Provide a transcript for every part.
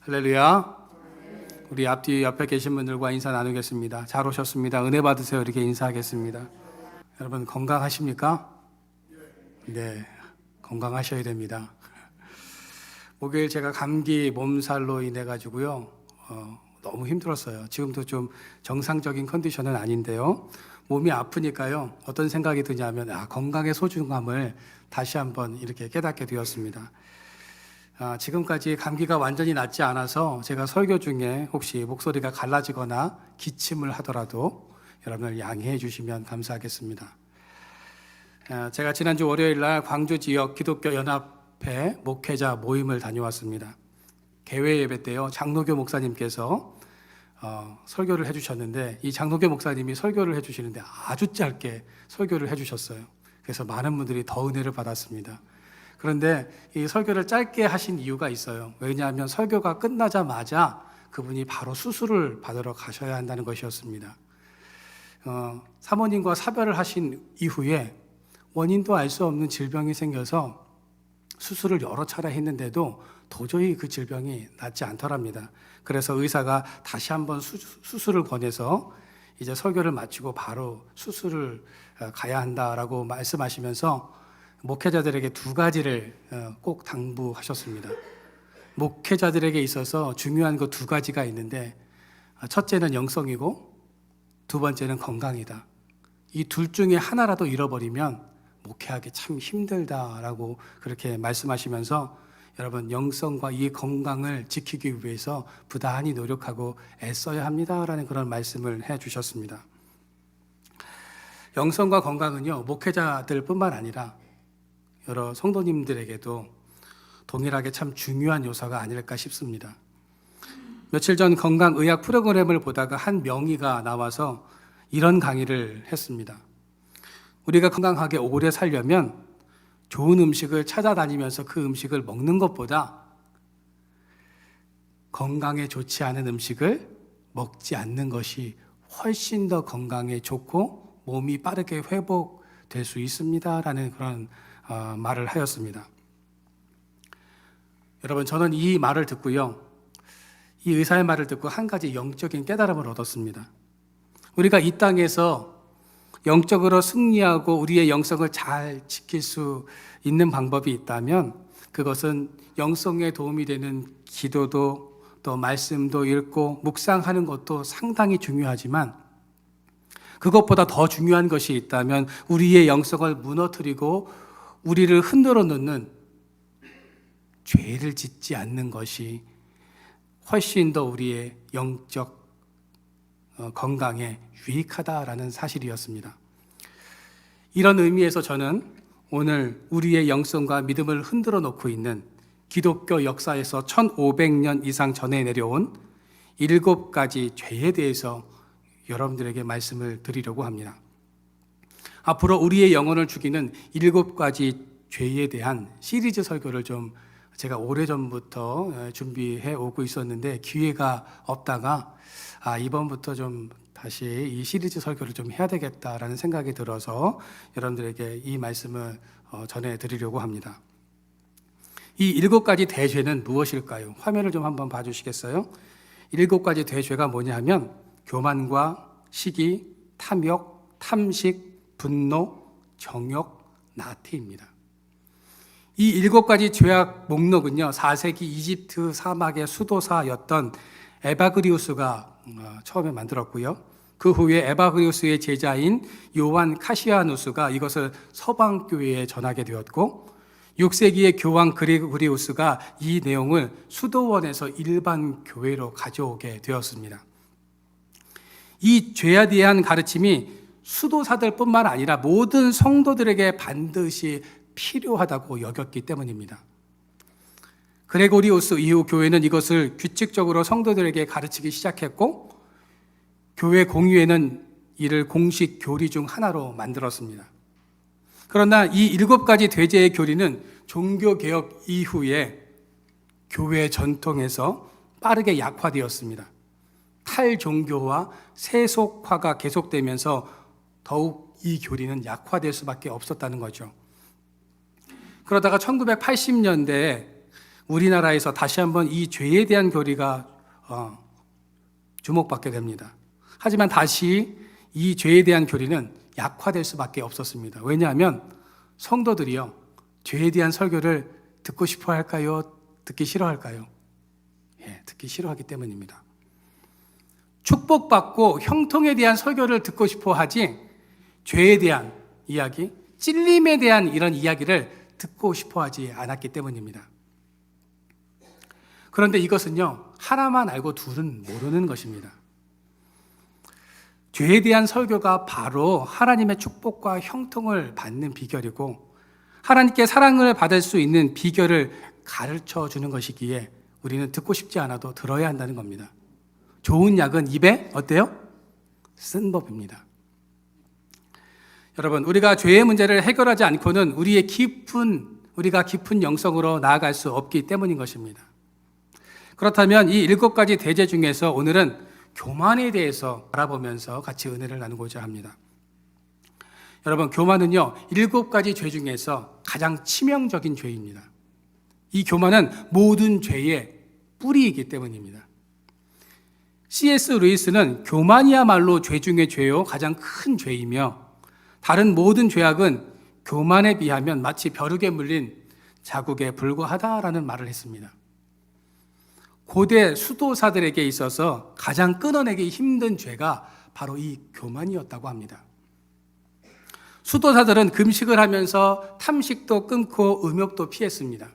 할렐루야. 우리 앞뒤 옆에 계신 분들과 인사 나누겠습니다. 잘 오셨습니다. 은혜 받으세요. 이렇게 인사하겠습니다. 여러분 건강하십니까? 네, 건강하셔야 됩니다. 목요일 제가 감기 몸살로 인해 가지고요 너무 힘들었어요. 지금도 좀 정상적인 컨디션은 아닌데요, 몸이 아프니까요 어떤 생각이 드냐면 건강의 소중함을 다시 한번 이렇게 깨닫게 되었습니다. 지금까지 감기가 완전히 낫지 않아서 제가 설교 중에 혹시 목소리가 갈라지거나 기침을 하더라도 여러분을 양해해 주시면 감사하겠습니다. 제가 지난주 월요일 날 광주 지역 기독교 연합회 목회자 모임을 다녀왔습니다. 개회 예배 때요 장로교 목사님께서 설교를 해주셨는데, 이 장로교 목사님이 설교를 해주시는데 아주 짧게 설교를 해주셨어요. 그래서 많은 분들이 더 은혜를 받았습니다. 그런데 이 설교를 짧게 하신 이유가 있어요. 왜냐하면 설교가 끝나자마자 그분이 바로 수술을 받으러 가셔야 한다는 것이었습니다. 사모님과 사별을 하신 이후에 원인도 알 수 없는 질병이 생겨서 수술을 여러 차례 했는데도 도저히 그 질병이 낫지 않더랍니다. 그래서 의사가 다시 한번 수술을 권해서 이제 설교를 마치고 바로 수술을 가야 한다라고 말씀하시면서 목회자들에게 두 가지를 꼭 당부하셨습니다. 목회자들에게 있어서 중요한 그 두 가지가 있는데, 첫째는 영성이고 두 번째는 건강이다. 이 둘 중에 하나라도 잃어버리면 목회하기 참 힘들다라고 그렇게 말씀하시면서 여러분 영성과 이 건강을 지키기 위해서 부단히 노력하고 애써야 합니다라는 그런 말씀을 해주셨습니다. 영성과 건강은요 목회자들뿐만 아니라 여러 성도님들에게도 동일하게 참 중요한 요소가 아닐까 싶습니다. 며칠 전 건강의학 프로그램을 보다가 한 명의가 나와서 이런 강의를 했습니다. 우리가 건강하게 오래 살려면 좋은 음식을 찾아다니면서 그 음식을 먹는 것보다 건강에 좋지 않은 음식을 먹지 않는 것이 훨씬 더 건강에 좋고 몸이 빠르게 회복될 수 있습니다라는 그런 말을 하였습니다. 여러분, 저는 이 말을 듣고요, 이 의사의 말을 듣고 한 가지 영적인 깨달음을 얻었습니다. 우리가 이 땅에서 영적으로 승리하고 우리의 영성을 잘 지킬 수 있는 방법이 있다면 그것은 영성에 도움이 되는 기도도 또 말씀도 읽고 묵상하는 것도 상당히 중요하지만, 그것보다 더 중요한 것이 있다면 우리의 영성을 무너뜨리고 우리를 흔들어 놓는 죄를 짓지 않는 것이 훨씬 더 우리의 영적 건강에 유익하다라는 사실이었습니다. 이런 의미에서 저는 오늘 우리의 영성과 믿음을 흔들어 놓고 있는 기독교 역사에서 1500년 이상 전에 내려온 7가지 죄에 대해서 여러분들에게 말씀을 드리려고 합니다. 앞으로 우리의 영혼을 죽이는 7가지 죄에 대한 시리즈 설교를 좀 제가 오래전부터 준비해 오고 있었는데 기회가 없다가 이번부터 좀 다시 이 시리즈 설교를 좀 해야 되겠다라는 생각이 들어서 여러분들에게 이 말씀을 전해드리려고 합니다. 이 7가지 대죄는 무엇일까요? 화면을 좀 한번 봐주시겠어요? 7가지 대죄가 뭐냐 하면 교만과 시기, 탐욕, 탐식, 분노, 정욕, 나태입니다. 이 7가지 죄악 목록은요 4세기 이집트 사막의 수도사였던 에바그리우스가 처음에 만들었고요, 그 후에 에바그리우스의 제자인 요한 카시아누스가 이것을 서방교회에 전하게 되었고, 6세기의 교황 그리고리우스가 이 내용을 수도원에서 일반 교회로 가져오게 되었습니다. 이 죄에 대한 가르침이 수도사들뿐만 아니라 모든 성도들에게 반드시 필요하다고 여겼기 때문입니다. 그레고리우스 이후 교회는 이것을 규칙적으로 성도들에게 가르치기 시작했고, 교회 공의회는 이를 공식 교리 중 하나로 만들었습니다. 그러나 이 7가지 대죄의 교리는 종교개혁 이후에 교회 전통에서 빠르게 약화되었습니다. 탈종교와 세속화가 계속되면서 더욱 이 교리는 약화될 수밖에 없었다는 거죠. 그러다가 1980년대에 우리나라에서 다시 한번 이 죄에 대한 교리가 주목받게 됩니다. 하지만 다시 이 죄에 대한 교리는 약화될 수밖에 없었습니다. 왜냐하면 성도들이요, 죄에 대한 설교를 듣고 싶어 할까요? 듣기 싫어할까요? 듣기 싫어하기 때문입니다. 축복받고 형통에 대한 설교를 듣고 싶어 하지, 죄에 대한 이야기, 찔림에 대한 이런 이야기를 듣고 싶어 하지 않았기 때문입니다. 그런데 이것은요, 하나만 알고 둘은 모르는 것입니다. 죄에 대한 설교가 바로 하나님의 축복과 형통을 받는 비결이고, 하나님께 사랑을 받을 수 있는 비결을 가르쳐 주는 것이기에 우리는 듣고 싶지 않아도 들어야 한다는 겁니다. 좋은 약은 입에 어때요? 쓴 법입니다. 여러분, 우리가 죄의 문제를 해결하지 않고는 우리가 깊은 영성으로 나아갈 수 없기 때문인 것입니다. 그렇다면 이 7가지 대죄 중에서 오늘은 교만에 대해서 알아보면서 같이 은혜를 나누고자 합니다. 여러분, 교만은요, 7가지 죄 중에서 가장 치명적인 죄입니다. 이 교만은 모든 죄의 뿌리이기 때문입니다. C.S. 루이스는 교만이야말로 죄 중의 죄요, 가장 큰 죄이며, 다른 모든 죄악은 교만에 비하면 마치 벼룩에 물린 자국에 불과하다라는 말을 했습니다. 고대 수도사들에게 있어서 가장 끊어내기 힘든 죄가 바로 이 교만이었다고 합니다. 수도사들은 금식을 하면서 탐식도 끊고 음욕도 피했습니다.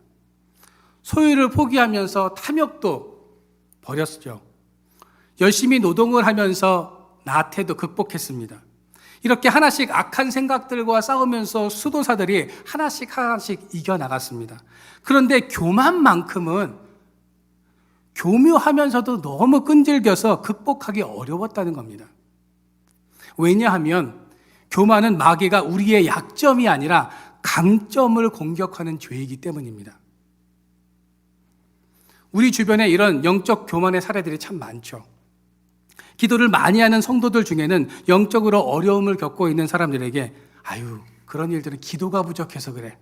소유를 포기하면서 탐욕도 버렸죠. 열심히 노동을 하면서 나태도 극복했습니다. 이렇게 하나씩 악한 생각들과 싸우면서 수도사들이 하나씩 이겨나갔습니다. 그런데 교만만큼은 교묘하면서도 너무 끈질겨서 극복하기 어려웠다는 겁니다. 왜냐하면 교만은 마귀가 우리의 약점이 아니라 강점을 공격하는 죄이기 때문입니다. 우리 주변에 이런 영적 교만의 사례들이 참 많죠. 기도를 많이 하는 성도들 중에는 영적으로 어려움을 겪고 있는 사람들에게 그런 일들은 기도가 부족해서 그래.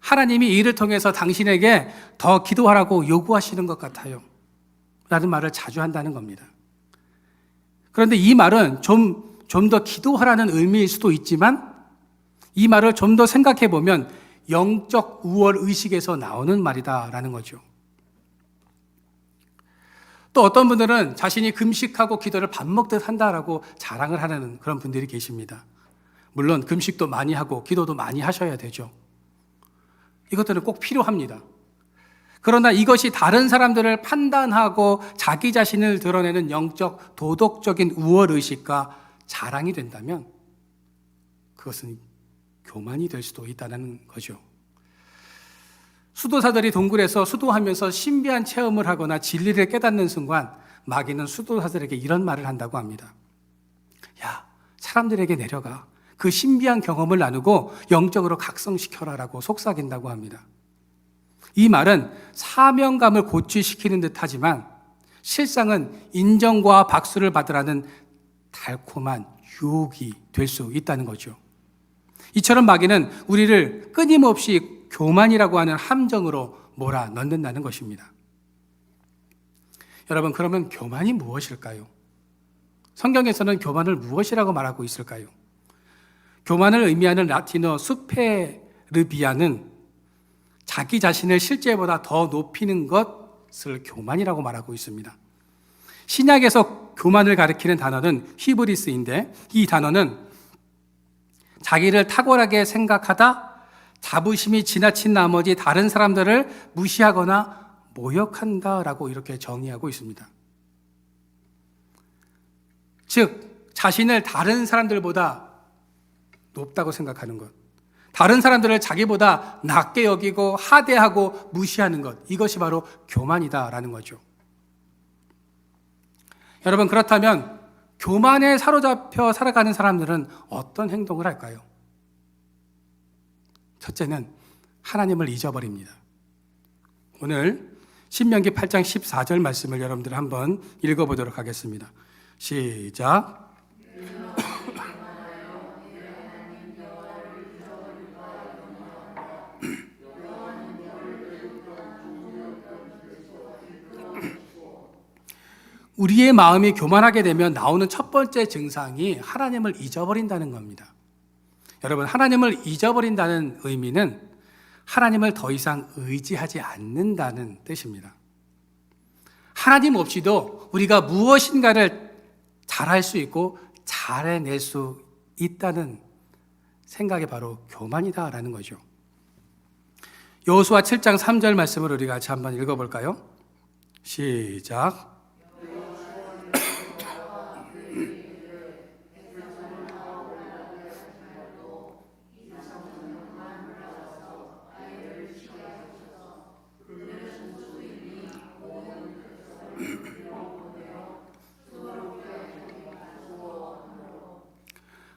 하나님이 이를 통해서 당신에게 더 기도하라고 요구하시는 것 같아요. 라는 말을 자주 한다는 겁니다. 그런데 이 말은 좀 더 기도하라는 의미일 수도 있지만 이 말을 좀 더 생각해 보면 영적 우월 의식에서 나오는 말이다라는 거죠. 또 어떤 분들은 자신이 금식하고 기도를 밥 먹듯 한다라고 자랑을 하는 그런 분들이 계십니다. 물론 금식도 많이 하고 기도도 많이 하셔야 되죠. 이것들은 꼭 필요합니다. 그러나 이것이 다른 사람들을 판단하고 자기 자신을 드러내는 영적 도덕적인 우월의식과 자랑이 된다면 그것은 교만이 될 수도 있다는 거죠. 수도사들이 동굴에서 수도하면서 신비한 체험을 하거나 진리를 깨닫는 순간 마귀는 수도사들에게 이런 말을 한다고 합니다. 야, 사람들에게 내려가 그 신비한 경험을 나누고 영적으로 각성시켜라라고 속삭인다고 합니다. 이 말은 사명감을 고취시키는 듯하지만 실상은 인정과 박수를 받으라는 달콤한 유혹이 될 수 있다는 거죠. 이처럼 마귀는 우리를 끊임없이 교만이라고 하는 함정으로 몰아넣는다는 것입니다. 여러분, 그러면 교만이 무엇일까요? 성경에서는 교만을 무엇이라고 말하고 있을까요? 교만을 의미하는 라틴어 수페르비아는 자기 자신을 실제보다 더 높이는 것을 교만이라고 말하고 있습니다. 신약에서 교만을 가리키는 단어는 히브리스인데 이 단어는 자기를 탁월하게 생각하다 자부심이 지나친 나머지 다른 사람들을 무시하거나 모욕한다라고 이렇게 정의하고 있습니다. 즉, 자신을 다른 사람들보다 높다고 생각하는 것, 다른 사람들을 자기보다 낮게 여기고 하대하고 무시하는 것, 이것이 바로 교만이다라는 거죠. 여러분, 그렇다면 교만에 사로잡혀 살아가는 사람들은 어떤 행동을 할까요? 첫째는 하나님을 잊어버립니다. 오늘 신명기 8장 14절 말씀을 여러분들 한번 읽어보도록 하겠습니다. 시작. 우리의 마음이 교만하게 되면 나오는 첫 번째 증상이 하나님을 잊어버린다는 겁니다. 여러분, 하나님을 잊어버린다는 의미는 하나님을 더 이상 의지하지 않는다는 뜻입니다. 하나님 없이도 우리가 무엇인가를 잘할 수 있고 잘해낼 수 있다는 생각이 바로 교만이다라는 거죠. 여호수아 7장 3절 말씀을 우리가 같이 한번 읽어볼까요? 시작.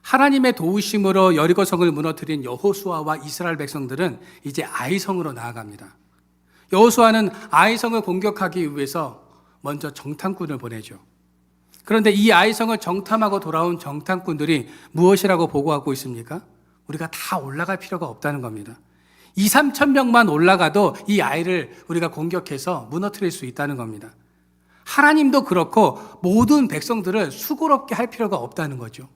하나님의 도우심으로 여리고성을 무너뜨린 여호수아와 이스라엘 백성들은 이제 아이성으로 나아갑니다. 여호수아는 아이성을 공격하기 위해서 먼저 정탐꾼을 보내죠. 그런데 이 아이성을 정탐하고 돌아온 정탐꾼들이 무엇이라고 보고하고 있습니까? 우리가 다 올라갈 필요가 없다는 겁니다. 2, 3천 명만 올라가도 이 아이를 우리가 공격해서 무너뜨릴 수 있다는 겁니다. 하나님도 그렇고 모든 백성들을 수고롭게 할 필요가 없다는 거죠.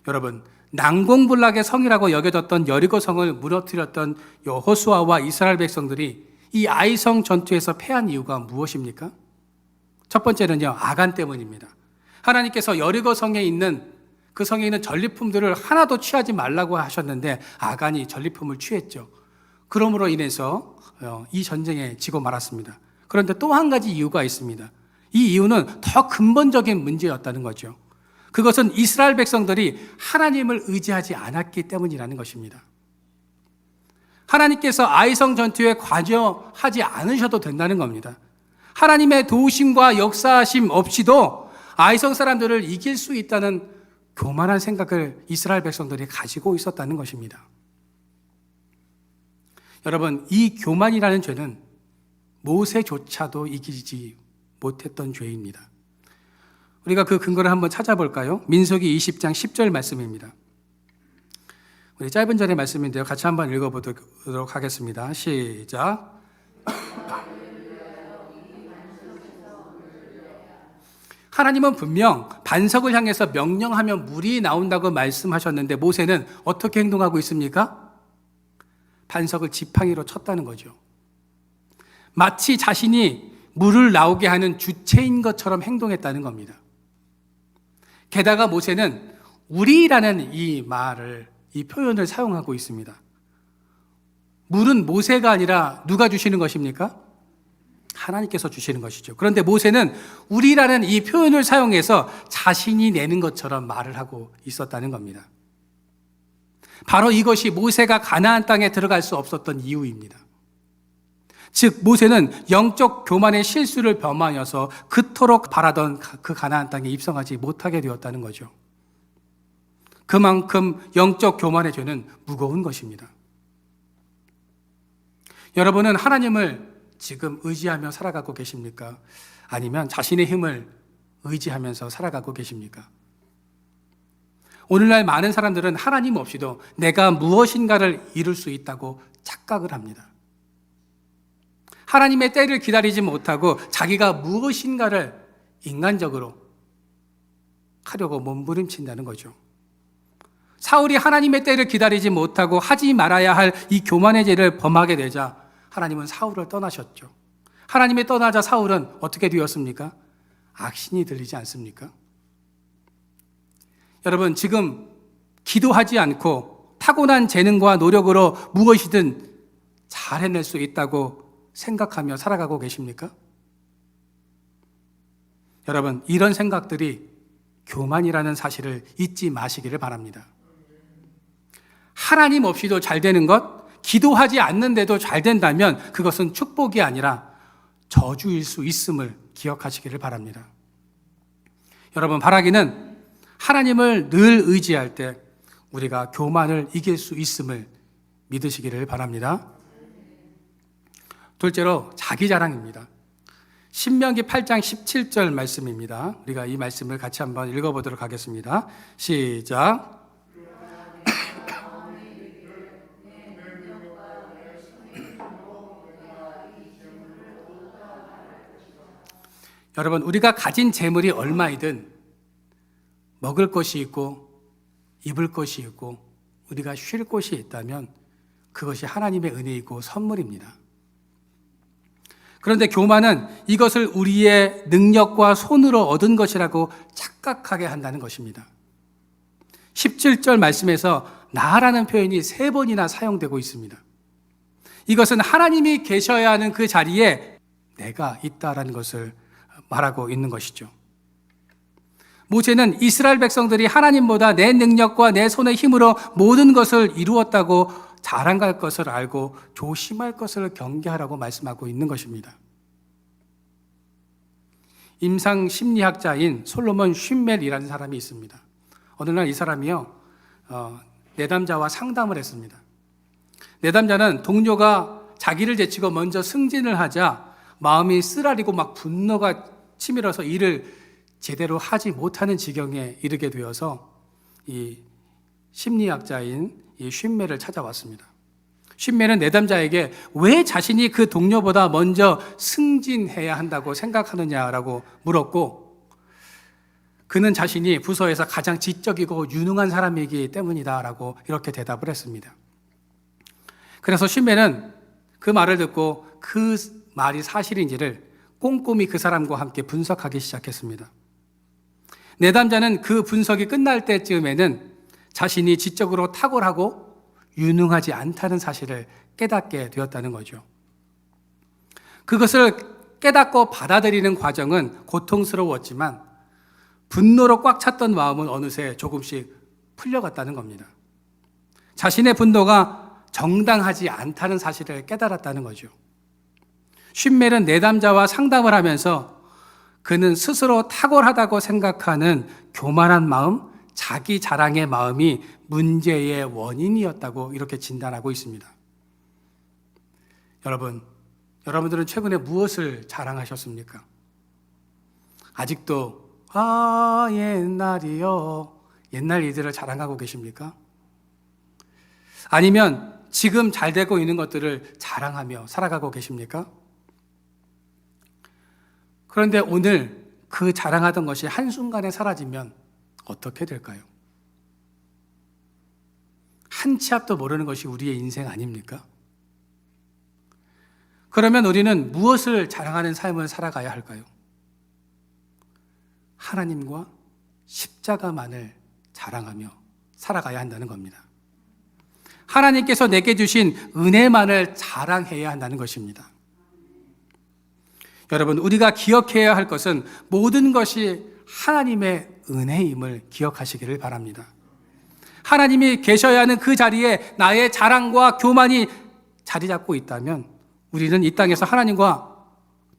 여러분, 난공불락의 성이라고 여겨졌던 여리고성을 무너뜨렸던 여호수아와 이스라엘 백성들이 이 아이성 전투에서 패한 이유가 무엇입니까? 첫 번째는요, 아간 때문입니다. 하나님께서 여리고성에 있는 그 성에 있는 전리품들을 하나도 취하지 말라고 하셨는데 아간이 전리품을 취했죠. 그러므로 인해서 이 전쟁에 지고 말았습니다. 그런데 또 한 가지 이유가 있습니다. 이 이유는 더 근본적인 문제였다는 거죠. 그것은 이스라엘 백성들이 하나님을 의지하지 않았기 때문이라는 것입니다. 하나님께서 아이성 전투에 관여하지 않으셔도 된다는 겁니다. 하나님의 도우심과 역사하심 없이도 아이성 사람들을 이길 수 있다는 교만한 생각을 이스라엘 백성들이 가지고 있었다는 것입니다. 여러분, 이 교만이라는 죄는 모세조차도 이기지 못했던 죄입니다. 우리가 그 근거를 한번 찾아볼까요? 민수기 20장 10절 말씀입니다. 우리 짧은 절의 말씀인데요. 같이 한번 읽어보도록 하겠습니다. 시작. 하나님은 분명 반석을 향해서 명령하면 물이 나온다고 말씀하셨는데 모세는 어떻게 행동하고 있습니까? 반석을 지팡이로 쳤다는 거죠. 마치 자신이 물을 나오게 하는 주체인 것처럼 행동했다는 겁니다. 게다가 모세는 우리라는 이 표현을 사용하고 있습니다. 물은 모세가 아니라 누가 주시는 것입니까? 하나님께서 주시는 것이죠. 그런데 모세는 우리라는 이 표현을 사용해서 자신이 내는 것처럼 말을 하고 있었다는 겁니다. 바로 이것이 모세가 가나안 땅에 들어갈 수 없었던 이유입니다. 즉 모세는 영적 교만의 실수를 범하여서 그토록 바라던 그 가나안 땅에 입성하지 못하게 되었다는 거죠. 그만큼 영적 교만의 죄는 무거운 것입니다. 여러분은 하나님을 지금 의지하며 살아가고 계십니까? 아니면 자신의 힘을 의지하면서 살아가고 계십니까? 오늘날 많은 사람들은 하나님 없이도 내가 무엇인가를 이룰 수 있다고 착각을 합니다. 하나님의 때를 기다리지 못하고 자기가 무엇인가를 인간적으로 하려고 몸부림친다는 거죠. 사울이 하나님의 때를 기다리지 못하고 하지 말아야 할 이 교만의 죄를 범하게 되자 하나님은 사울을 떠나셨죠. 하나님이 떠나자 사울은 어떻게 되었습니까? 악신이 들리지 않습니까? 여러분, 지금 기도하지 않고 타고난 재능과 노력으로 무엇이든 잘 해낼 수 있다고 생각하며 살아가고 계십니까? 여러분, 이런 생각들이 교만이라는 사실을 잊지 마시기를 바랍니다. 하나님 없이도 잘 되는 것, 기도하지 않는데도 잘 된다면 그것은 축복이 아니라 저주일 수 있음을 기억하시기를 바랍니다. 여러분, 바라기는 하나님을 늘 의지할 때 우리가 교만을 이길 수 있음을 믿으시기를 바랍니다. 둘째로 자기 자랑입니다. 신명기 8장 17절 말씀입니다. 우리가 이 말씀을 같이 한번 읽어보도록 하겠습니다. 시작. 여러분, 우리가 가진 재물이 얼마이든 먹을 것이 있고 입을 것이 있고 우리가 쉴 곳이 있다면 그것이 하나님의 은혜이고 선물입니다. 그런데 교만은 이것을 우리의 능력과 손으로 얻은 것이라고 착각하게 한다는 것입니다. 17절 말씀에서 나라는 표현이 3번이나 사용되고 있습니다. 이것은 하나님이 계셔야 하는 그 자리에 내가 있다라는 것을 말하고 있는 것이죠. 모세는 이스라엘 백성들이 하나님보다 내 능력과 내 손의 힘으로 모든 것을 이루었다고 자랑할 것을 알고 조심할 것을 경계하라고 말씀하고 있는 것입니다. 임상 심리학자인 솔로몬 쉰멜이라는 사람이 있습니다. 어느 날 이 사람이요, 내담자와 상담을 했습니다. 내담자는 동료가 자기를 제치고 먼저 승진을 하자 마음이 쓰라리고 막 분노가 치밀어서 일을 제대로 하지 못하는 지경에 이르게 되어서 이 심리학자인 이 쉰멜을 찾아왔습니다. 쉰멜은 내담자에게 왜 자신이 그 동료보다 먼저 승진해야 한다고 생각하느냐라고 물었고, 그는 자신이 부서에서 가장 지적이고 유능한 사람이기 때문이다라고 이렇게 대답을 했습니다. 그래서 쉰멜은 그 말을 듣고 그 말이 사실인지를 꼼꼼히 그 사람과 함께 분석하기 시작했습니다. 내담자는 그 분석이 끝날 때쯤에는 자신이 지적으로 탁월하고 유능하지 않다는 사실을 깨닫게 되었다는 거죠. 그것을 깨닫고 받아들이는 과정은 고통스러웠지만 분노로 꽉 찼던 마음은 어느새 조금씩 풀려갔다는 겁니다. 자신의 분노가 정당하지 않다는 사실을 깨달았다는 거죠. 쉰멜은 내담자와 상담을 하면서 그는 스스로 탁월하다고 생각하는 교만한 마음, 자기 자랑의 마음이 문제의 원인이었다고 이렇게 진단하고 있습니다. 여러분들은 최근에 무엇을 자랑하셨습니까? 아직도 옛날이요, 옛날 일들을 자랑하고 계십니까? 아니면 지금 잘 되고 있는 것들을 자랑하며 살아가고 계십니까? 그런데 오늘 그 자랑하던 것이 한순간에 사라지면 어떻게 될까요? 한 치 앞도 모르는 것이 우리의 인생 아닙니까? 그러면 우리는 무엇을 자랑하는 삶을 살아가야 할까요? 하나님과 십자가만을 자랑하며 살아가야 한다는 겁니다. 하나님께서 내게 주신 은혜만을 자랑해야 한다는 것입니다. 여러분, 우리가 기억해야 할 것은 모든 것이 하나님의 은혜임을 기억하시기를 바랍니다. 하나님이 계셔야 하는 그 자리에 나의 자랑과 교만이 자리 잡고 있다면 우리는 이 땅에서 하나님과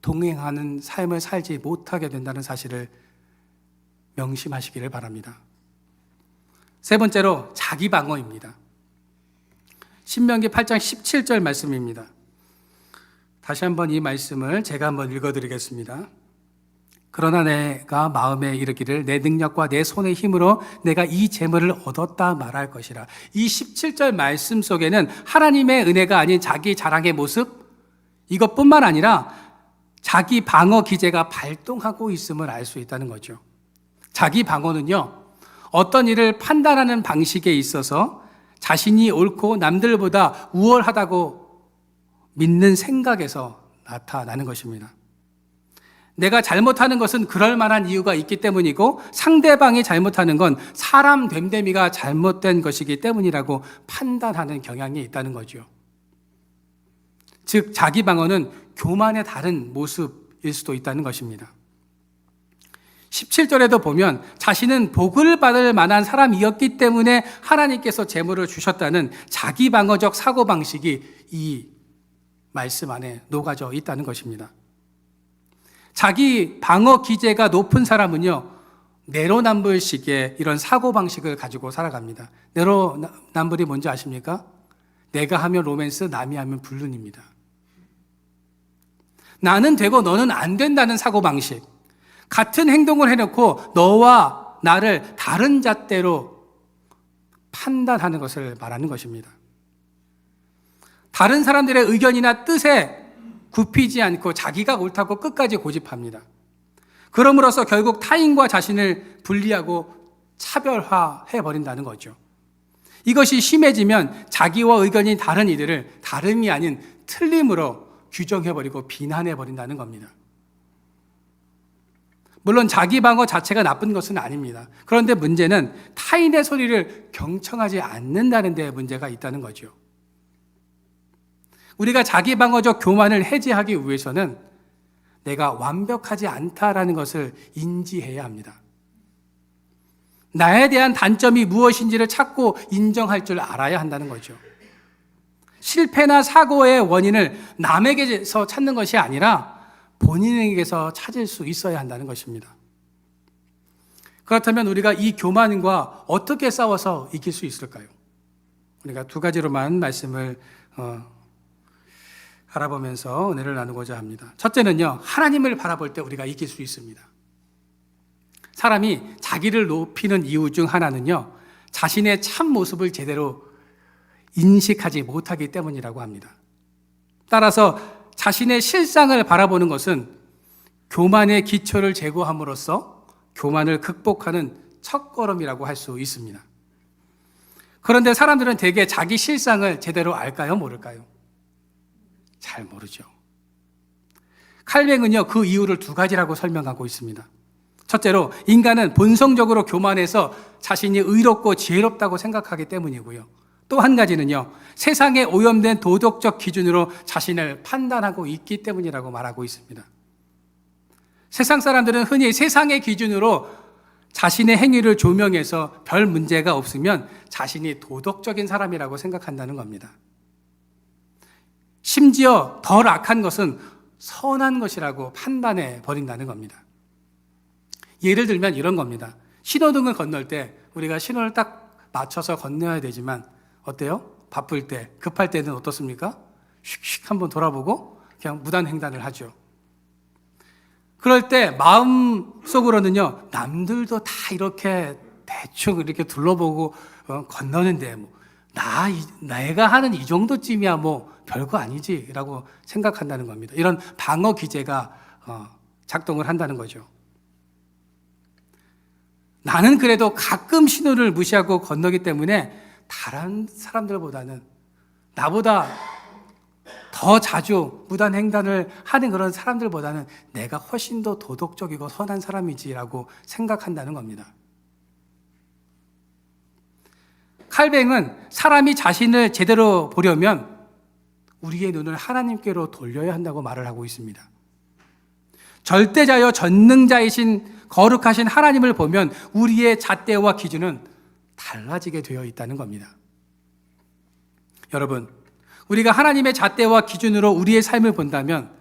동행하는 삶을 살지 못하게 된다는 사실을 명심하시기를 바랍니다. 세 번째로 자기 방어입니다. 신명기 8장 17절 말씀입니다. 다시 한번 이 말씀을 제가 한번 읽어드리겠습니다. 그러나 내가 마음에 이르기를 내 능력과 내 손의 힘으로 내가 이 재물을 얻었다 말할 것이라. 이 17절 말씀 속에는 하나님의 은혜가 아닌 자기 자랑의 모습, 이것뿐만 아니라 자기 방어 기제가 발동하고 있음을 알 수 있다는 거죠. 자기 방어는요, 어떤 일을 판단하는 방식에 있어서 자신이 옳고 남들보다 우월하다고 믿는 생각에서 나타나는 것입니다. 내가 잘못하는 것은 그럴 만한 이유가 있기 때문이고 상대방이 잘못하는 건 사람 됨됨이가 잘못된 것이기 때문이라고 판단하는 경향이 있다는 거죠. 즉 자기 방어는 교만의 다른 모습일 수도 있다는 것입니다. 17절에도 보면 자신은 복을 받을 만한 사람이었기 때문에 하나님께서 재물을 주셨다는 자기 방어적 사고방식이 이 말씀 안에 녹아져 있다는 것입니다. 자기 방어 기제가 높은 사람은요, 내로남불식의 이런 사고방식을 가지고 살아갑니다. 내로남불이 뭔지 아십니까? 내가 하면 로맨스, 남이 하면 불륜입니다. 나는 되고 너는 안 된다는 사고방식. 같은 행동을 해놓고 너와 나를 다른 잣대로 판단하는 것을 말하는 것입니다. 다른 사람들의 의견이나 뜻에 굽히지 않고 자기가 옳다고 끝까지 고집합니다. 그럼으로써 결국 타인과 자신을 분리하고 차별화해 버린다는 거죠. 이것이 심해지면 자기와 의견이 다른 이들을 다름이 아닌 틀림으로 규정해 버리고 비난해 버린다는 겁니다. 물론 자기 방어 자체가 나쁜 것은 아닙니다. 그런데 문제는 타인의 소리를 경청하지 않는다는 데 문제가 있다는 거죠. 우리가 자기 방어적 교만을 해제하기 위해서는 내가 완벽하지 않다라는 것을 인지해야 합니다. 나에 대한 단점이 무엇인지를 찾고 인정할 줄 알아야 한다는 거죠. 실패나 사고의 원인을 남에게서 찾는 것이 아니라 본인에게서 찾을 수 있어야 한다는 것입니다. 그렇다면 우리가 이 교만과 어떻게 싸워서 이길 수 있을까요? 우리가 두 가지로만 말씀을 알아보면서 은혜를 나누고자 합니다. 첫째는요, 하나님을 바라볼 때 우리가 이길 수 있습니다. 사람이 자기를 높이는 이유 중 하나는요, 자신의 참 모습을 제대로 인식하지 못하기 때문이라고 합니다. 따라서 자신의 실상을 바라보는 것은 교만의 기초를 제거함으로써 교만을 극복하는 첫걸음이라고 할 수 있습니다. 그런데 사람들은 대개 자기 실상을 제대로 알까요? 모를까요? 잘 모르죠. 칼뱅은요, 그 이유를 두 가지라고 설명하고 있습니다. 첫째로, 인간은 본성적으로 교만해서 자신이 의롭고 지혜롭다고 생각하기 때문이고요. 또 한 가지는요, 세상에 오염된 도덕적 기준으로 자신을 판단하고 있기 때문이라고 말하고 있습니다. 세상 사람들은 흔히 세상의 기준으로 자신의 행위를 조명해서 별 문제가 없으면 자신이 도덕적인 사람이라고 생각한다는 겁니다. 심지어 덜 악한 것은 선한 것이라고 판단해 버린다는 겁니다. 예를 들면 이런 겁니다. 신호등을 건널 때 우리가 신호를 딱 맞춰서 건너야 되지만 어때요? 바쁠 때, 급할 때는 어떻습니까? 슉슉 한번 돌아보고 그냥 무단횡단을 하죠. 그럴 때 마음속으로는요, 남들도 다 이렇게 대충 이렇게 둘러보고 건너는데 내가 하는 이 정도쯤이야 별거 아니지라고 생각한다는 겁니다. 이런 방어 기제가 작동을 한다는 거죠. 나는 그래도 가끔 신호를 무시하고 건너기 때문에 다른 사람들보다는 나보다 더 자주 무단횡단을 하는 그런 사람들보다는 내가 훨씬 더 도덕적이고 선한 사람이지라고 생각한다는 겁니다. 칼뱅은 사람이 자신을 제대로 보려면 우리의 눈을 하나님께로 돌려야 한다고 말을 하고 있습니다. 절대자여 전능자이신 거룩하신 하나님을 보면 우리의 잣대와 기준은 달라지게 되어 있다는 겁니다. 여러분, 우리가 하나님의 잣대와 기준으로 우리의 삶을 본다면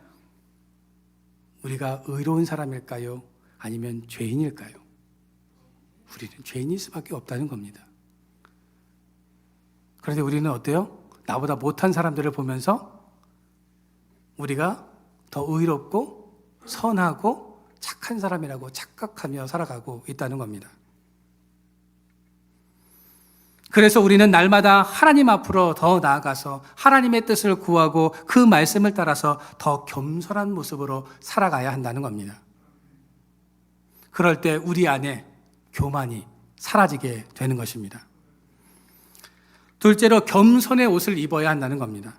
우리가 의로운 사람일까요? 아니면 죄인일까요? 우리는 죄인일 수밖에 없다는 겁니다. 그런데 우리는 어때요? 나보다 못한 사람들을 보면서 우리가 더 의롭고 선하고 착한 사람이라고 착각하며 살아가고 있다는 겁니다. 그래서 우리는 날마다 하나님 앞으로 더 나아가서 하나님의 뜻을 구하고 그 말씀을 따라서 더 겸손한 모습으로 살아가야 한다는 겁니다. 그럴 때 우리 안에 교만이 사라지게 되는 것입니다. 둘째로 겸손의 옷을 입어야 한다는 겁니다.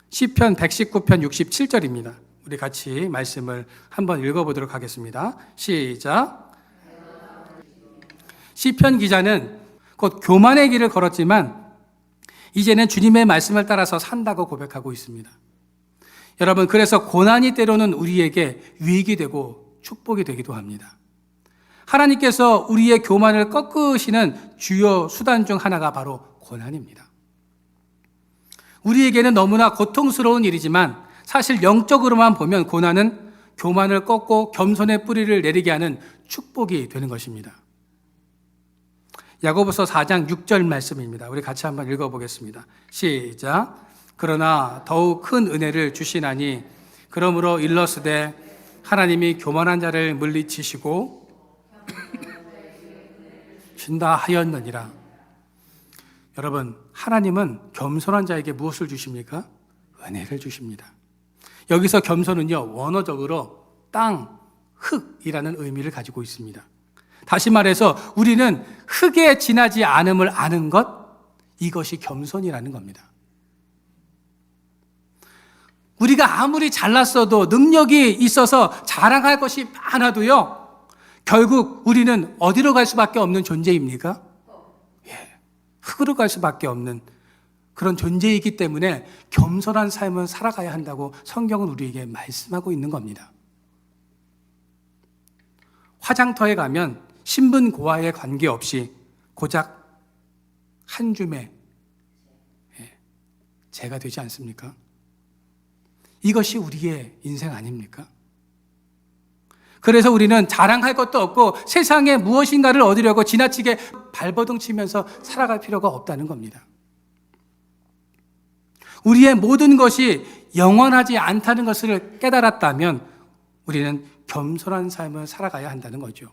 시편 119편 67절입니다. 우리 같이 말씀을 한번 읽어보도록 하겠습니다. 시작. 시편 기자는 곧 교만의 길을 걸었지만 이제는 주님의 말씀을 따라서 산다고 고백하고 있습니다. 여러분, 그래서 고난이 때로는 우리에게 유익이 되고 축복이 되기도 합니다. 하나님께서 우리의 교만을 꺾으시는 주요 수단 중 하나가 바로 고난입니다. 우리에게는 너무나 고통스러운 일이지만 사실 영적으로만 보면 고난은 교만을 꺾고 겸손의 뿌리를 내리게 하는 축복이 되는 것입니다. 야고보서 4장 6절 말씀입니다. 우리 같이 한번 읽어보겠습니다. 시작. 그러나 더욱 큰 은혜를 주시나니 그러므로 일러스되 하나님이 교만한 자를 물리치시고 준다 하였느니라. 여러분, 하나님은 겸손한 자에게 무엇을 주십니까? 은혜를 주십니다. 여기서 겸손은요, 원어적으로 땅, 흙이라는 의미를 가지고 있습니다. 다시 말해서 우리는 흙에 지나지 않음을 아는 것, 이것이 겸손이라는 겁니다. 우리가 아무리 잘났어도 능력이 있어서 자랑할 것이 많아도요, 결국 우리는 어디로 갈 수밖에 없는 존재입니까? 흙으로 갈 수밖에 없는 그런 존재이기 때문에 겸손한 삶을 살아가야 한다고 성경은 우리에게 말씀하고 있는 겁니다. 화장터에 가면 신분 고하에 관계없이 고작 한 줌의 재가 되지 않습니까? 이것이 우리의 인생 아닙니까? 그래서 우리는 자랑할 것도 없고 세상에 무엇인가를 얻으려고 지나치게 발버둥 치면서 살아갈 필요가 없다는 겁니다. 우리의 모든 것이 영원하지 않다는 것을 깨달았다면 우리는 겸손한 삶을 살아가야 한다는 거죠.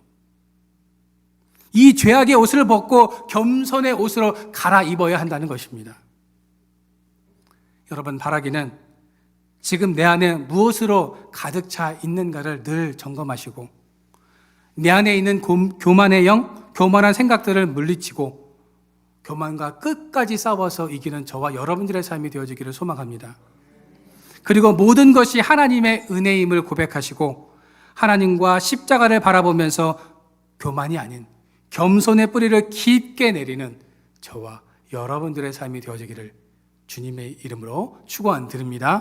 이 죄악의 옷을 벗고 겸손의 옷으로 갈아입어야 한다는 것입니다. 여러분, 바라기는 지금 내 안에 무엇으로 가득 차 있는가를 늘 점검하시고 내 안에 있는 교만의 영, 교만한 생각들을 물리치고 교만과 끝까지 싸워서 이기는 저와 여러분들의 삶이 되어지기를 소망합니다. 그리고 모든 것이 하나님의 은혜임을 고백하시고 하나님과 십자가를 바라보면서 교만이 아닌 겸손의 뿌리를 깊게 내리는 저와 여러분들의 삶이 되어지기를 주님의 이름으로 축원드립니다.